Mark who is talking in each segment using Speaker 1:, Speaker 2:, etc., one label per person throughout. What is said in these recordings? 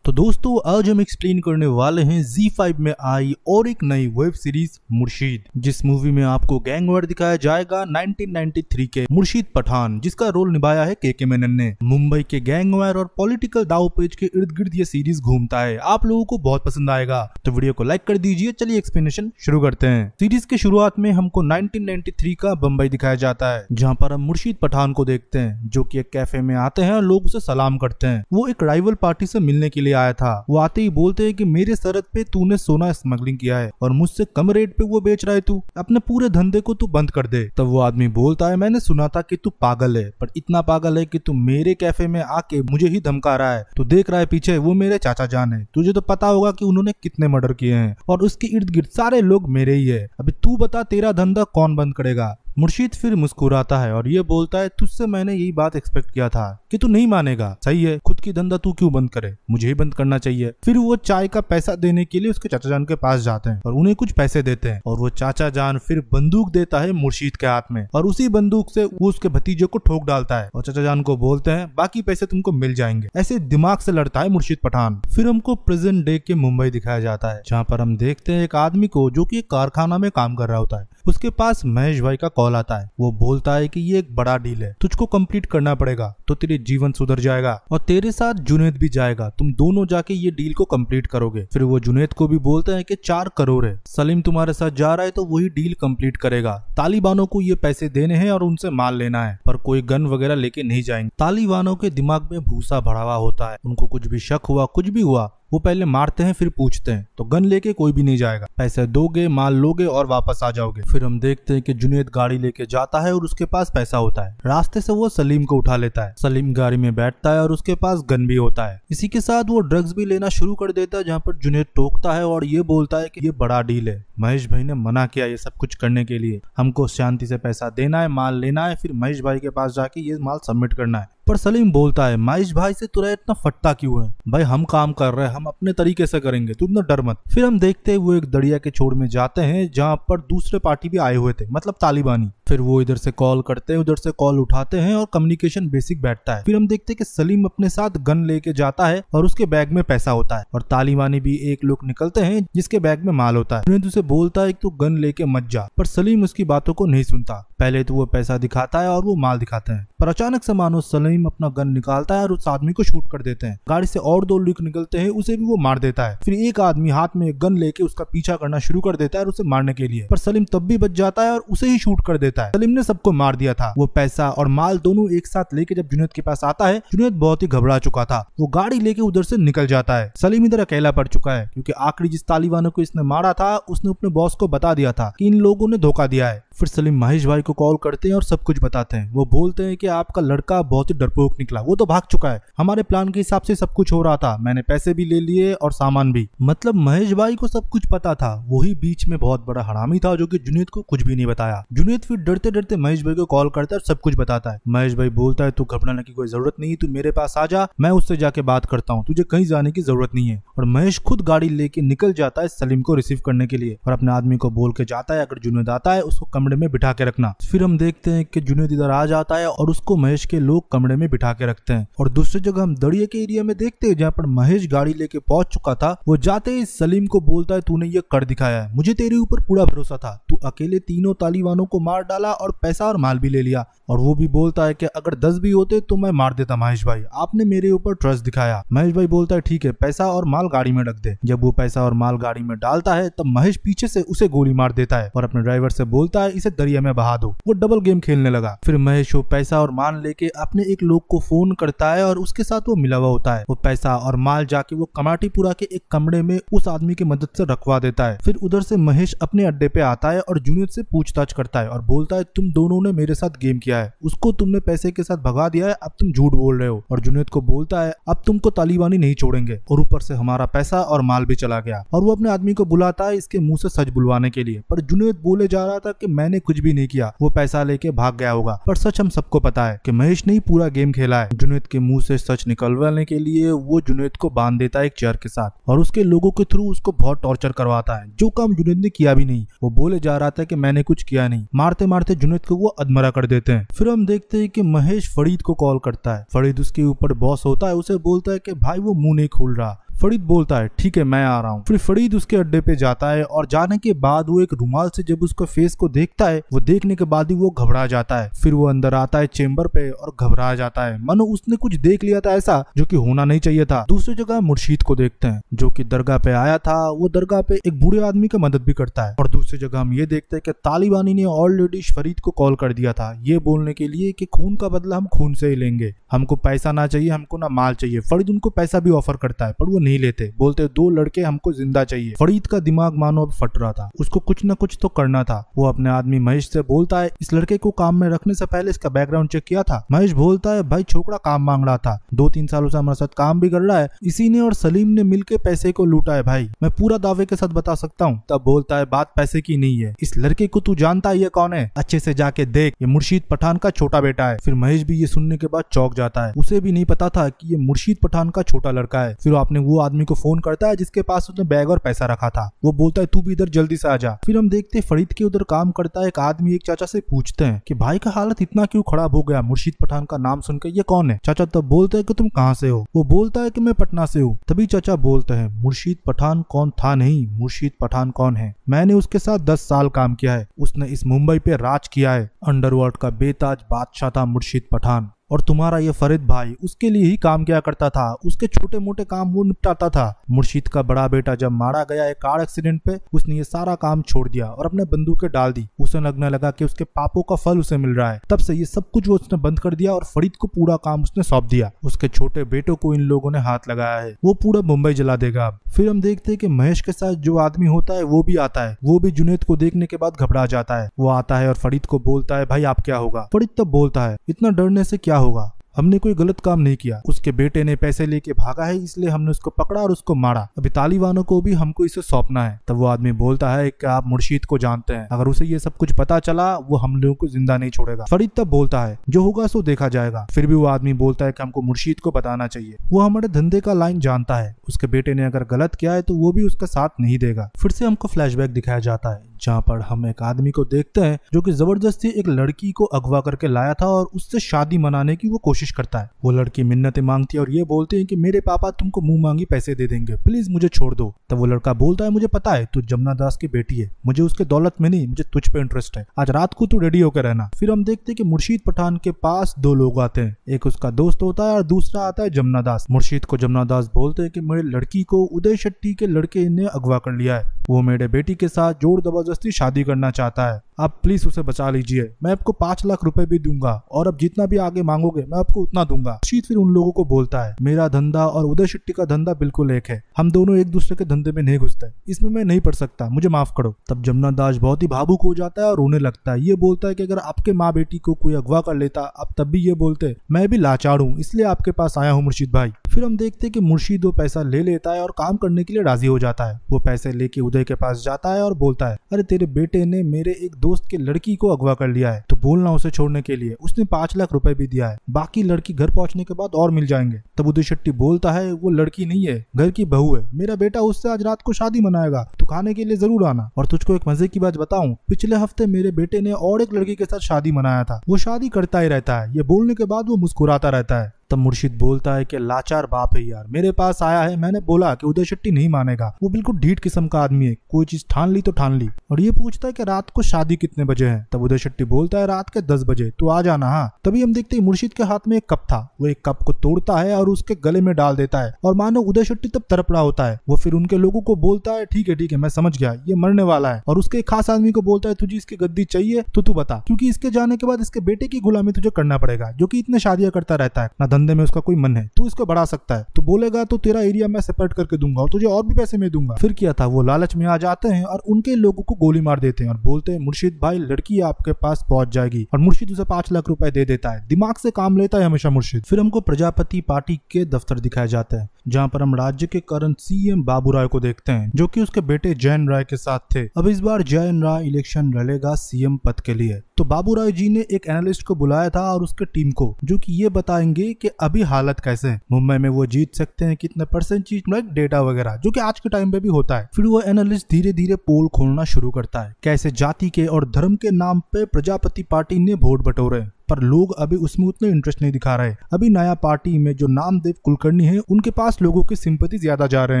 Speaker 1: तो दोस्तों आज हम एक्सप्लेन करने वाले हैं Z5 में आई और एक नई वेब सीरीज मुर्शीद, जिस मूवी में आपको गैंगवार दिखाया जाएगा 1993 के मुर्शीद पठान, जिसका रोल निभाया है के मेनन ने। मुंबई के गैंगवार और पॉलिटिकल दावपेच के इर्द गिर्द ये सीरीज घूमता है। आप लोगों को बहुत पसंद आएगा, तो वीडियो को लाइक कर दीजिए। चलिए एक्सप्लेनेशन शुरू करते हैं। सीरीज के शुरुआत में हमको 1993 का बम्बई दिखाया जाता है, जहाँ पर हम मुर्शीद पठान को देखते हैं, जो कि एक कैफे में आते हैं और लोग उसे सलाम करते हैं। वो एक राइवल पार्टी से मिलने के लिए आया था। वो आते ही बोलते हैं कि मेरे सरहद पे तूने सोना स्मगलिंग किया है और मुझसे कम रेट पे वो बेच रहा है, तू अपने पूरे धंधे को तू बंद कर दे। तब वो आदमी बोलता है, मैंने सुना था कि तू पागल है, पर इतना पागल है कि तू मेरे कैफे में आके मुझे ही धमका रहा है। तू देख रहा है पीछे, वो मेरे चाचा जान है। तुझे तो पता होगा कि उन्होंने कितने मर्डर किए हैं और उसके इर्द गिर्द सारे लोग मेरे ही है। अभी तू बता, तेरा धंधा कौन बंद करेगा? मुर्शीद फिर मुस्कुराता है और ये बोलता है, तुझसे मैंने यही बात एक्सपेक्ट किया था कि तू नहीं मानेगा। सही है, खुद की धंधा तू क्यों बंद करे, मुझे ही बंद करना चाहिए। फिर वो चाय का पैसा देने के लिए उसके चाचा जान के पास जाते हैं और उन्हें कुछ पैसे देते हैं, और वो चाचा जान फिर बंदूक देता है मुर्शीद के हाथ में, और उसी बंदूक से वो उसके भतीजे को ठोक डालता है और चाचा जान को बोलते हैं, बाकी पैसे तुमको मिल जाएंगे। ऐसे दिमाग से लड़ता है मुर्शीद पठान। फिर हमको प्रेजेंट डे के मुंबई दिखाया जाता है, जहाँ पर हम देखते हैं एक आदमी को जो कि एक कारखाना में काम कर रहा होता है। उसके पास महेश भाई का कॉल आता है। वो बोलता है कि ये एक बड़ा डील है, तुझको कंप्लीट करना पड़ेगा तो तेरे जीवन सुधर जाएगा और तेरे साथ जुनेद भी जाएगा, तुम दोनों जाके ये डील को कंप्लीट करोगे। फिर वो जुनेद को भी बोलता है कि 4 करोड़ है, सलीम तुम्हारे साथ जा रहा है तो वही डील कंप्लीट करेगा। तालिबानों को ये पैसे देने हैं और उनसे माल लेना है, पर कोई गन वगैरह लेके नहीं जाएंगे। तालिबानों के दिमाग में भूसा भरा हुआ होता है, उनको कुछ भी शक हुआ, कुछ भी हुआ, वो पहले मारते हैं फिर पूछते हैं, तो गन लेके कोई भी नहीं जाएगा। पैसे दोगे, माल लोगे और वापस आ जाओगे। फिर हम देखते हैं कि जुनेद गाड़ी लेके जाता है और उसके पास पैसा होता है। रास्ते से वो सलीम को उठा लेता है। सलीम गाड़ी में बैठता है और उसके पास गन भी होता है। इसी के साथ वो ड्रग्स भी लेना शुरू कर देता है, जहाँ पर जुनेद टोकता है और ये बोलता है कि ये बड़ा डील है, महेश भाई ने मना किया ये सब कुछ करने के लिए, हमको शांति से पैसा देना है, माल लेना है, फिर महेश भाई के पास जाके ये माल सबमिट करना है। पर सलीम बोलता है, महेश भाई से तुरा इतना फटता क्यों है? भाई हम काम कर रहे हैं, हम अपने तरीके से करेंगे, तू इतना डर मत। फिर हम देखते हैं वो एक दरिया के छोर में जाते हैं, जहाँ पर दूसरे पार्टी भी आए हुए थे, मतलब तालिबानी। फिर वो इधर से कॉल करते हैं, उधर से कॉल उठाते हैं और कम्युनिकेशन बेसिक बैठता है। फिर हम देखते हैं कि सलीम अपने साथ गन लेके जाता है और उसके बैग में पैसा होता है, और तालिबानी भी एक लोग निकलते हैं जिसके बैग में माल होता है। जुनेद उसे बोलता है कि तू गन लेके मत जा, पर सलीम उसकी बातों को नहीं सुनता। पहले तो वो पैसा दिखाता है और वो माल दिखाते हैं, पर अचानक से मानो सलीम अपना गन निकालता है और उस आदमी को शूट कर देते हैं। गाड़ी से और 2 लोग निकलते हैं, उसे भी वो मार देता है। फिर एक आदमी हाथ में एक गन लेके उसका पीछा करना शुरू कर देता है और उसे मारने के लिए, पर सलीम तब भी बच जाता है और उसे ही शूट कर देता है। सलीम ने सबको मार दिया था। वो पैसा और माल दोनों एक साथ लेके जब जुनेद के पास आता है, जुनेद बहुत ही घबरा चुका था। वो गाड़ी लेके उधर से निकल जाता है। सलीम इधर अकेला पड़ चुका है, क्योंकि आखिरी जिस तालिबानों को इसने मारा था, उसने अपने बॉस को बता दिया था कि इन लोगों ने धोखा दिया है। फिर सलीम महेश भाई को कॉल करते हैं और सब कुछ बताते हैं। वो बोलते हैं कि आपका लड़का बहुत ही डरपोक निकला, वो तो भाग चुका है, हमारे प्लान के हिसाब से सब कुछ हो रहा था, मैंने पैसे भी ले लिए और सामान भी। मतलब महेश भाई को सब कुछ पता था, वही बीच में बहुत बड़ा हरामी था जो कि जुनेद को कुछ भी नहीं बताया। जुनेद फिर डरते डरते महेश भाई को कॉल करता है और सब कुछ बताता है। महेश भाई बोलता है, तू घबराने की कोई जरूरत नहीं, तू मेरे पास आ जा, मैं उससे जाके बात करता हूँ, तुझे कहीं जाने की जरूरत नहीं है। और महेश खुद गाड़ी लेके निकल जाता है सलीम को रिसीव करने के लिए, और अपने आदमी को बोल के जाता है, अगर जुनेद आता है उसको कमरे में बिठा के रखना। फिर हम देखते हैं कि जुनेद इधर आ जाता है और उसको महेश के लोग कमरे में बिठा के रखते हैं। और दूसरी जगह हम दरिया के एरिया में देखते हैं, जहाँ पर महेश गाड़ी लेके पहुंच चुका था। वो जाते ही सलीम को बोलता है, तूने ये कर दिखाया है, मुझे तेरे ऊपर पूरा भरोसा था, तू अकेले तीनों तालिबानों को मार डाला और पैसा और माल भी ले लिया। और वो भी बोलता है कि अगर 10 भी होते तो मैं मार देता महेश भाई, आपने मेरे ऊपर ट्रस्ट दिखाया। महेश भाई बोलता है, ठीक है, पैसा और माल गाड़ी में रख दे। जब वो पैसा और माल गाड़ी में डालता है, तब महेश पीछे से उसे गोली मार देता है और अपने ड्राइवर से बोलता है, इसे दरिया में बहा दो। वो डबल गेम खेलने लगा। फिर महेश वो पैसा और माल लेके अपने एक लोग को फोन करता है और उसके साथ वो मिला हुआ होता है। वो पैसा और माल जाके वो कमाटीपुरा के एक कमरे में उस आदमी की मदद से रखवा देता है। फिर उधर से महेश अपने अड्डे पे आता है और जुनेद से पूछताछ करता है और बोलता है, तुम दोनों ने मेरे साथ गेम किया है, उसको तुमने पैसे के साथ भगा दिया है, अब तुम झूठ बोल रहे हो। और जुनेद को बोलता है, अब तुमको तालिबानी नहीं छोड़ेंगे, और ऊपर से हमारा पैसा और माल भी चला गया। और वो अपने आदमी को बुलाता है इसके मुंह से सच बुलवाने के लिए, पर जुनेद बोले जा रहा था कि मैंने कुछ भी नहीं किया, वो पैसा लेके भाग गया होगा। पर सच हम सबको पता है कि महेश ने ही पूरा गेम खेला है। जुनेद के मुंह से सच निकलवाने के लिए वो जुनेद को बांध देता है एक चेयर के साथ, और उसके लोगों के थ्रू उसको बहुत टॉर्चर करवाता है, जो काम जुनेद ने किया भी नहीं। वो बोले जा रहा था कि मैंने कुछ किया नहीं। मारते मारते जुनेद को वो अधमरा कर देते हैं। फिर हम देखते हैं कि महेश फरीद को कॉल करता है। फरीद उसके ऊपर बॉस होता है, उसे बोलता है कि भाई वो मुंह नहीं खोल रहा। फरीद बोलता है ठीक है मैं आ रहा हूँ। फिर फरीद उसके अड्डे पे जाता है और जाने के बाद वो एक रुमाल से जब उसके फेस को देखता है, वो देखने के बाद ही वो घबरा जाता है। फिर वो अंदर आता है चेम्बर पे और घबरा जाता है, मानो उसने कुछ देख लिया था ऐसा जो कि होना नहीं चाहिए था। दूसरी जगह मुर्शीद को देखते हैं जो कि दरगाह पे आया था। वो दरगाह पे एक बूढ़े आदमी की मदद भी करता है। और दूसरी जगह हम ये देखते हैं कि तालिबानी ने ऑलरेडी फरीद को कॉल कर दिया था ये बोलने के लिए कि खून का बदला हम खून से ही लेंगे, हमको पैसा ना चाहिए, हमको ना माल चाहिए। फरीद उनको पैसा भी ऑफर करता है पर वो नहीं लेते, बोलते 2 लड़के हमको जिंदा चाहिए। फरीद का दिमाग मानो अब फट रहा था, उसको कुछ न कुछ तो करना था। वो अपने आदमी महेश से बोलता है इस लड़के को काम में रखने से पहले इसका बैकग्राउंड चेक किया था। महेश बोलता है भाई छोकरा काम मांग रहा था, 2-3 सालों से हमारे साथ काम भी कर रहा है, इसी ने और सलीम ने मिलकर पैसे को लूटा है भाई, मैं पूरा दावे के साथ बता सकता हूँ। तब बोलता है बात पैसे की नहीं है, इस लड़के को तू जानता है ये कौन है, अच्छे से जाके देख, ये मुर्शीद पठान का छोटा बेटा है। फिर महेश भी ये सुनने के बाद चौंक जाता है, उसे भी नहीं पता था कि ये मुर्शीद पठान का छोटा लड़का है। फिर आपने वो आदमी को फोन करता है जिसके पास उसने बैग और पैसा रखा था। वो बोलता है तू भी इधर जल्दी से आ जा। फिर हम देखते फरीद के उधर काम करता एक आदमी एक चाचा से पूछते हैं कि भाई का हालत इतना क्यों खराब हो गया, मुर्शीद पठान का नाम सुनकर ये कौन है। चाचा तब बोलते है कि तुम कहाँ से हो। वो बोलता है कि मैं पटना से हूँ। तभी चाचा बोलते हैं मुर्शीद पठान कौन था नहीं, मुर्शीद पठान कौन है, मैंने उसके साथ 10 साल काम किया है, उसने इस मुंबई पे राज किया है, अंडरवर्ल्ड का बेताज बादशाह था मुर्शीद पठान। और तुम्हारा ये फरीद भाई उसके लिए ही काम किया करता था, उसके छोटे मोटे काम वो निपटाता था। मुर्शीद का बड़ा बेटा जब मारा गया एक कार एक्सीडेंट पे, उसने ये सारा काम छोड़ दिया और अपने बंदूकें डाल दी। उसे लगने लगा कि उसके पापों का फल उसे मिल रहा है, तब से ये सब कुछ वो उसने बंद कर दिया और फरीद को पूरा काम उसने सौंप दिया। उसके छोटे बेटों को इन लोगों ने हाथ लगाया है, वो पूरा मुंबई जला देगा अब। फिर हम देखते हैं कि महेश के साथ जो आदमी होता है वो भी आता है। वो भी जुनेद को देखने के बाद घबरा जाता है। वो आता है और फरीद को बोलता है भाई आप क्या होगा। फरीद तब बोलता है इतना डरने से क्या होगा, हमने कोई गलत काम नहीं किया, उसके बेटे ने पैसे लेके भागा है इसलिए हमने उसको पकड़ा और उसको मारा, अभी तालिबानों को भी हमको इसे सौंपना है। तब वो आदमी बोलता है कि आप मुर्शीद को जानते हैं, अगर उसे ये सब कुछ पता चला वो हम लोगों को जिंदा नहीं छोड़ेगा। फरीद तब बोलता है जो होगा सो देखा जाएगा। फिर भी वो आदमी बोलता है कि हमको मुर्शीद को बताना चाहिए, वो हमारे धंधे का लाइन जानता है, उसके बेटे ने अगर गलत किया है तो वो भी उसका साथ नहीं देगा। फिर से हमको फ्लैशबैक दिखाया जाता है जहाँ पर हम एक आदमी को देखते हैं जो कि जबरदस्ती एक लड़की को अगवा करके लाया था और उससे शादी मनाने की वो कोशिश करता है। वो लड़की मिन्नतें मांगती है और ये बोलते हैं कि मेरे पापा तुमको मुंह मांगी पैसे दे देंगे, प्लीज मुझे छोड़ दो। तब वो लड़का बोलता है मुझे पता है तू जमुना दास की बेटी है, मुझे उसके दौलत में नहीं, मुझे तुझ पे इंटरेस्ट है, आज रात को तू रेडी होकर रहना। फिर हम देखते हैं कि मुर्शीद पठान के पास 2 लोग आते हैं, एक उसका दोस्त होता है और दूसरा आता है जमुना दास। मुर्शीद को जमुना दास बोलते हैं कि मेरे लड़की को उदय शेट्टी के लड़के ने अगवा कर लिया है, वो मेरे बेटी के साथ जोर जबरदस्ती शादी करना चाहता है, आप प्लीज उसे बचा लीजिए, मैं आपको 5 लाख रुपए भी दूंगा और अब जितना भी आगे मांगोगे मैं आपको उतना दूंगा। मुर्शीद फिर उन लोगों को बोलता है मेरा धंधा और उदय शेट्टी का धंधा बिल्कुल एक है, हम दोनों एक दूसरे के धंधे में नहीं घुसते, इसमें मैं नहीं पड़ सकता, मुझे माफ करो। तब जमुना दास बहुत ही भावुक हो जाता है और रोने लगता है। ये बोलता है कि अगर आपके माँ बेटी को कोई अगवा कर लेता आप तब भी ये बोलते मैं भी लाचार हूँ इसलिए आपके पास आया हूँ मुर्शीद भाई। फिर हम देखते हैं कि मुर्शीद वो पैसा ले लेता है और काम करने के लिए राजी हो जाता है। वो पैसे लेके उदय के पास जाता है और बोलता है अरे तेरे बेटे ने मेरे एक दोस्त की लड़की को अगवा कर लिया है, तो बोलना उसे छोड़ने के लिए, उसने 5 लाख रुपए भी दिया है, बाकी लड़की घर पहुंचने के बाद और मिल जाएंगे। तब उदय शेट्टी बोलता है वो लड़की नहीं है, घर की बहू है, मेरा बेटा उससे आज रात को शादी मनाएगा, तू खाने के लिए जरूर आना। और तुझको एक मजे की बात बताऊं, पिछले हफ्ते मेरे बेटे ने और एक लड़की के साथ शादी मनाया था, वो शादी करता ही रहता है, ये बोलने के बाद वो मुस्कुराता रहता है। तब मुर्शीद बोलता है कि लाचार बाप है यार, मेरे पास आया है, मैंने बोला कि उदय शेट्टी नहीं मानेगा, वो बिल्कुल ढीठ किस्म का आदमी है, कोई चीज ठान ली तो ठान ली। और ये पूछता है कि रात को शादी कितने बजे है। तब उदय शेट्टी बोलता है रात के 10 बजे, तू आ जाना। हाँ, तभी हम देखते हैं मुर्शीद के हाथ में एक कप था, वो एक कप को तोड़ता है और उसके गले में डाल देता है और मानो उदय शेट्टी तब तड़प रहा होता है। वो फिर उनके लोगों को बोलता है ठीक है मैं समझ गया, ये मरने वाला है, और उसके एक खास आदमी को बोलता है तुझे इसकी गद्दी चाहिए तो तू बता, क्योंकि इसके जाने के बाद इसके बेटे की गुलामी तुझे करना पड़ेगा, जो कि इतने शादियां करता रहता है, ना धंधे में उसका कोई मन है, तू इसको बढ़ा सकता है, तू बोलेगा तो तेरा एरिया मैं सेपरेट करके दूंगा और तुझे और भी पैसे में दूंगा। फिर क्या था, वो लालच में आ जाते हैं और उनके लोगों को गोली मार देते हैं और बोलते हैं मुर्शीद भाई लड़की आपके पास पहुंच जाएगी, और मुर्शीद उसे 5 लाख रुपए दे देता है। दिमाग से काम लेता है हमेशा मुर्शीद। फिर हमको प्रजापति पार्टी के दफ्तर दिखाए जाते हैं जहाँ पर हम राज्य के करंट सीएम बाबू राय को देखते हैं, जो कि उसके बेटे जयन राय के साथ थे। अब इस बार जयन राय इलेक्शन लड़ेगा सीएम पद के लिए, तो बाबू राय जी ने एक एनालिस्ट को बुलाया था और उसके टीम को, जो कि ये बताएंगे कि अभी हालत कैसे है, मुंबई में वो जीत सकते हैं कितने % लाइक डेटा वगैरह, जो कि आज के टाइम पे भी होता है। फिर वो एनालिस्ट धीरे धीरे पोल खोलना शुरू करता है, कैसे जाति के और धर्म के नाम पे प्रजापति पार्टी ने वोट बटोरे। पर लोग अभी उसमें उतने इंटरेस्ट नहीं दिखा रहे। अभी नया पार्टी में जो नामदेव कुलकर्णी है उनके पास लोगों की सिंपैथी ज्यादा जा रहे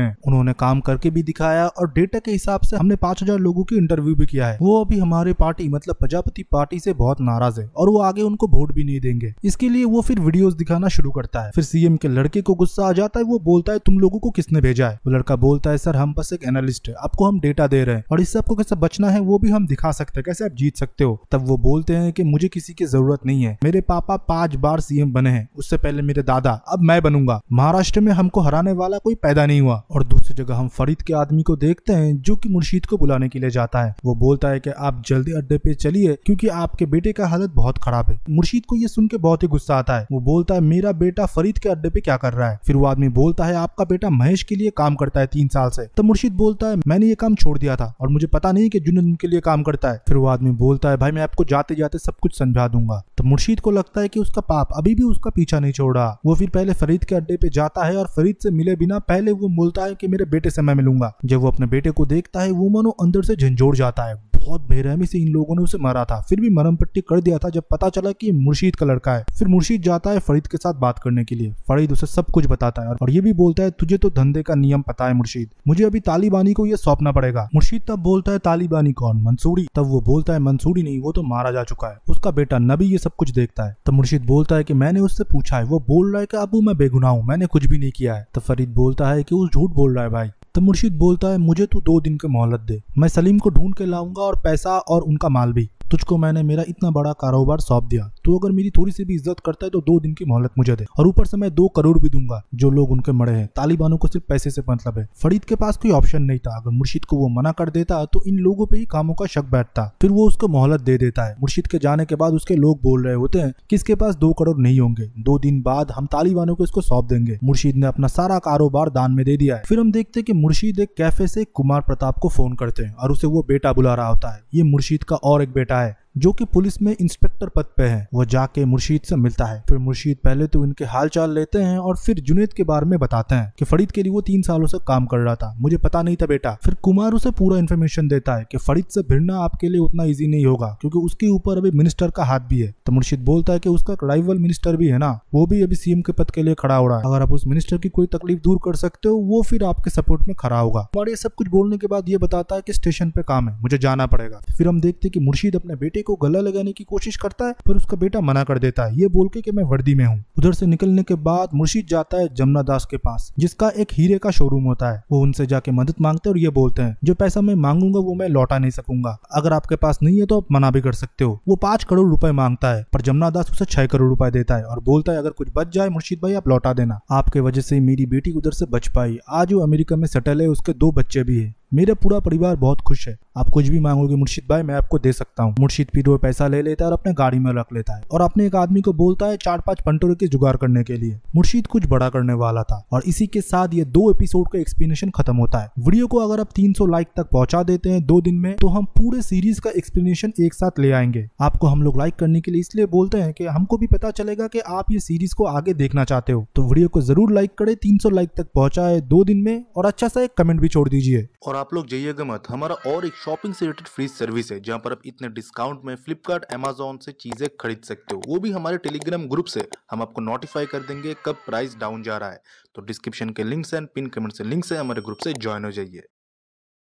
Speaker 1: हैं। उन्होंने काम करके भी दिखाया और डेटा के हिसाब से हमने 5000 लोगों की इंटरव्यू भी किया है। वो अभी हमारे पार्टी मतलब प्रजापति पार्टी से बहुत नाराज है और वो आगे उनको वोट भी नहीं देंगे। इसके लिए वो फिर वीडियोस दिखाना शुरू करता है। फिर सीएम के लड़के को गुस्सा आ जाता है। वो बोलता है तुम लोगों को किसने भेजा है? वो लड़का बोलता है सर हम बस एक एनालिस्ट है, आपको हम डेटा दे रहे हैं और इससे आपको कैसे बचना है वो भी हम दिखा सकते हैं, कैसे आप जीत सकते हो। तब वो बोलते हैं कि मुझे किसी की जरूरत नहीं है, मेरे पापा 5 बार सीएम बने हैं, उससे पहले मेरे दादा, अब मैं बनूंगा। महाराष्ट्र में हमको हराने वाला कोई पैदा नहीं हुआ। और दूसरी जगह हम फरीद के आदमी को देखते हैं जो कि मुर्शीद को बुलाने के लिए जाता है। वो बोलता है कि आप जल्दी अड्डे पे चलिए क्योंकि आपके बेटे का हालत बहुत खराब है। मुर्शीद को ये सुन के बहुत ही गुस्सा आता है। वो बोलता है मेरा बेटा फरीद के अड्डे पे क्या कर रहा है? फिर वो आदमी बोलता है आपका बेटा महेश के लिए काम करता है 3 साल से। तब मुर्शीद बोलता है मैंने ये काम छोड़ दिया था और मुझे पता नहीं कि जुनेद उनके लिए काम करता है। फिर वो आदमी बोलता है भाई मैं आपको जाते जाते सब कुछ समझा दूंगा। तब मुर्शीद को लगता है कि उसका पाप अभी भी उसका पीछा नहीं छोड़ रहा। वो फिर पहले फरीद के अड्डे पे जाता है और फरीद से मिले बिना पहले वो बोलता है कि मेरे बेटे से मैं मिलूंगा। जब वो अपने बेटे को देखता है वो मानो अंदर से झंझोड़ जाता है। बहुत बेरहमी से इन लोगों ने उसे मारा था, फिर भी मरहम पट्टी कर दिया था जब पता चला कि मुर्शीद का लड़का है। फिर मुर्शीद जाता है फरीद के साथ बात करने के लिए। फरीद उसे सब कुछ बताता है और ये भी बोलता है तुझे तो धंधे का नियम पता है मुर्शीद, मुझे अभी तालिबानी को ये सौंपना पड़ेगा। मुर्शीद तब बोलता है तालिबानी कौन? मंसूरी। तब वो बोलता है मंसूरी नहीं, वो तो मारा जा चुका है, उसका बेटा नबी ये सब कुछ देखता है। तब मुर्शीद बोलता है कि मैंने उससे पूछा है, वो बोल रहा है कि अबू मैं बेगुनाह हूँ, मैंने कुछ भी नहीं किया है। तब फरीद बोलता है कि वो झूठ बोल रहा है भाई। तब मुर्शीद बोलता है मुझे तू 2 दिन की मोहलत दे, मैं सलीम को ढूंढ के लाऊंगा और पैसा और उनका माल भी। तुझको मैंने मेरा इतना बड़ा कारोबार सौंप दिया, तो अगर मेरी थोड़ी सी भी इज्जत करता है तो 2 दिन की मोहलत मुझे दे और ऊपर से मैं 2 करोड़ भी दूंगा। जो लोग उनके मरे हैं, तालिबानों को सिर्फ पैसे से मतलब है। फरीद के पास कोई ऑप्शन नहीं था, अगर मुर्शीद को वो मना कर देता तो इन लोगों पे ही कामों का शक बैठता। फिर वो उसको मोहलत दे देता है। मुर्शीद के जाने के बाद उसके लोग बोल रहे होते हैं कि इसके पास 2 करोड़ नहीं होंगे, 2 दिन बाद हम तालिबानों को इसको सौंप देंगे। मुर्शीद ने अपना सारा कारोबार दान में दे दिया है। फिर हम देखते हैं कि मुर्शीद एक कैफे से कुमार प्रताप को फोन करते हैं और उसे वो बेटा बुला रहा होता है। ये मुर्शीद का और एक बेटा है जो कि पुलिस में इंस्पेक्टर पद पे है। वो जाके मुर्शीद से मिलता है। फिर मुर्शीद पहले तो इनके हालचाल लेते हैं और फिर जुनेद के बारे में बताते हैं कि फरीद के लिए वो 3 सालों से काम कर रहा था, मुझे पता नहीं था बेटा। फिर कुमार उसे पूरा इन्फॉर्मेशन देता है कि फरीद से भिड़ना आपके लिए उतना इजी नहीं होगा क्योंकि उसके ऊपर अभी मिनिस्टर का हाथ भी है। तो मुर्शीद बोलता है कि उसका राइवल मिनिस्टर भी है ना, वो भी अभी सीएम के पद के लिए खड़ा हो रहा है, अगर आप उस मिनिस्टर की कोई तकलीफ दूर कर सकते हो वो फिर आपके सपोर्ट में खड़ा होगा। और ये सब कुछ बोलने के बाद ये बताता है कि स्टेशन पे काम है, मुझे जाना पड़ेगा। फिर हम देखते हैं कि मुर्शीद अपने बेटे को गला लगाने की कोशिश करता है पर उसका बेटा मना कर देता है, ये बोल के कि मैं वर्दी में हूँ। उधर से निकलने के बाद मुर्शीद जाता है जमुना दास के पास जिसका एक हीरे का शोरूम होता है। वो उनसे जाके मदद मांगते हैं और ये बोलते हैं जो पैसा मैं मांगूंगा वो मैं लौटा नहीं सकूंगा, अगर आपके पास नहीं है तो आप मना भी कर सकते हो। वो 5 करोड़ रुपए मांगता है पर जमुना दास उसे 6 करोड़ रुपए देता है और बोलता है अगर कुछ बच जाए मुर्शीद भाई आप लौटा देना, आपके वजह से मेरी बेटी उधर से बच पाई, आज वो अमेरिका में सेटल है, उसके 2 बच्चे भी है, मेरा पूरा परिवार बहुत खुश है, आप कुछ भी मांगोगे मुर्शीद भाई मैं आपको दे सकता हूँ। मुर्शीद फिर वो पैसा ले लेता है और अपने गाड़ी में रख लेता है और अपने एक आदमी को बोलता है 4-5 पंटों के जुगाड़ करने के लिए। मुर्शीद कुछ बड़ा करने वाला था और इसी के साथ ये 2 एपिसोड का एक्सप्लेनेशन खत्म होता है। वीडियो को अगर आप 300 लाइक तक पहुंचा देते हैं 2 दिन में तो हम पूरे सीरीज का एक्सप्लेनेशन एक साथ ले आएंगे। आपको हम लोग लाइक करने के लिए इसलिए बोलते हैं कि हमको भी पता चलेगा कि आप ये सीरीज को आगे देखना चाहते हो, तो वीडियो को जरूर लाइक करें, 300 लाइक तक पहुंचाए 2 दिन में और अच्छा सा एक कमेंट भी छोड़ दीजिए।
Speaker 2: और आप लोग जाइएगा मत, हमारा और एक शॉपिंग से रिलेटेड फ्री सर्विस है जहां पर आप इतने डिस्काउंट में फ्लिपकार्ट अमेज़न से चीजें खरीद सकते हो, वो भी हमारे टेलीग्राम ग्रुप से। हम आपको नोटिफाई कर देंगे कब प्राइस डाउन जा रहा है। तो डिस्क्रिप्शन के लिंक्स एंड पिन कमेंट से लिंक्स है, हमारे ग्रुप से ज्वाइन हो जाइए।